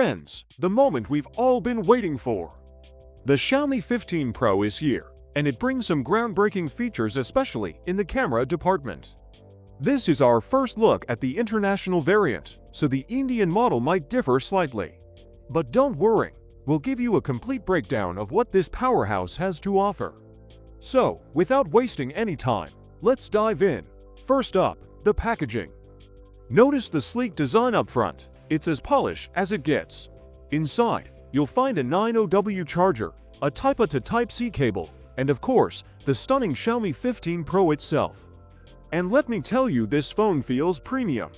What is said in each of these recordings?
Friends, the moment we've all been waiting for. The Xiaomi 15 Pro is here, and it brings some groundbreaking features, especially in the camera department. This is our first look at the international variant, so the Indian model might differ slightly. But don't worry, we'll give you a complete breakdown of what this powerhouse has to offer. So, without wasting any time, let's dive in. First up, the packaging. Notice the sleek design up front. It's as polished as it gets. Inside, you'll find a 900W charger, a Type A to Type C cable, and of course, the stunning Xiaomi 15 Pro itself. And let me tell you, this phone feels premium.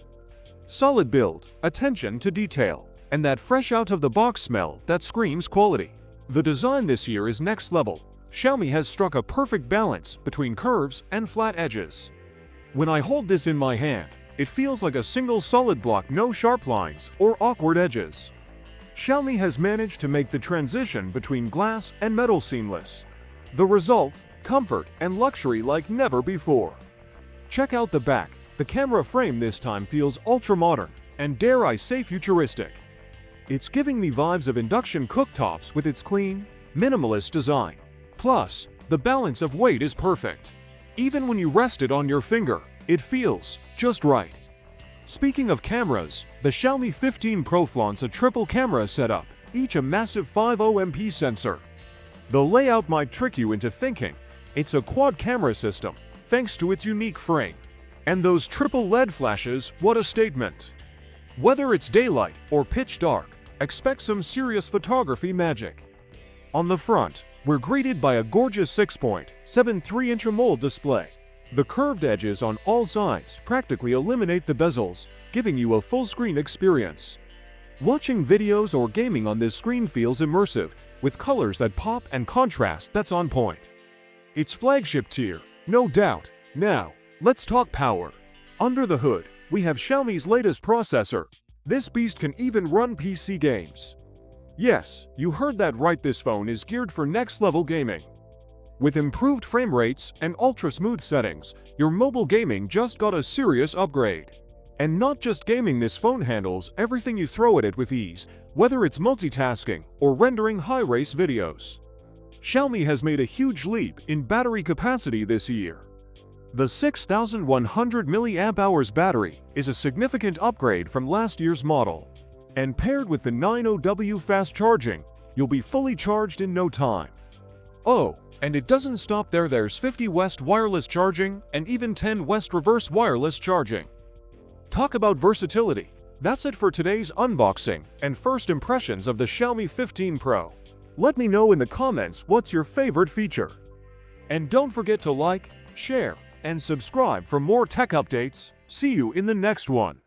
Solid build, attention to detail, and that fresh out-of-the-box smell that screams quality. The design this year is next level. Xiaomi has struck a perfect balance between curves and flat edges. When I hold this in my hand, it feels like a single solid block, no sharp lines or awkward edges. Xiaomi has managed to make the transition between glass and metal seamless. The result, comfort and luxury like never before. Check out the back. The camera frame this time feels ultra-modern and, dare I say, futuristic. It's giving me vibes of induction cooktops with its clean, minimalist design. Plus, the balance of weight is perfect. Even when you rest it on your finger, it feels just right. Speaking of cameras, the Xiaomi 15 Pro flaunts a triple camera setup, each a massive 50MP sensor. The layout might trick you into thinking it's a quad camera system, thanks to its unique frame. And those triple LED flashes, what a statement! Whether it's daylight or pitch dark, expect some serious photography magic. On the front, we're greeted by a gorgeous 6.73-inch AMOLED display. The curved edges on all sides practically eliminate the bezels, giving you a full-screen experience. Watching videos or gaming on this screen feels immersive, with colors that pop and contrast that's on point. It's flagship tier, no doubt. Now, let's talk power. Under the hood, we have Xiaomi's latest processor. This beast can even run PC games. Yes, you heard that right, this phone is geared for next-level gaming. With improved frame rates and ultra-smooth settings, your mobile gaming just got a serious upgrade. And not just gaming, this phone handles everything you throw at it with ease, whether it's multitasking or rendering high-res videos. Xiaomi has made a huge leap in battery capacity this year. The 6100 mAh battery is a significant upgrade from last year's model. And paired with the 900W fast charging, you'll be fully charged in no time. Oh, and it doesn't stop there. There's 50 West wireless charging and even 10 West reverse wireless charging. Talk about versatility. That's it for today's unboxing and first impressions of the Xiaomi 15 Pro. Let me know in the comments what's your favorite feature. And don't forget to like, share, and subscribe for more tech updates. See you in the next one.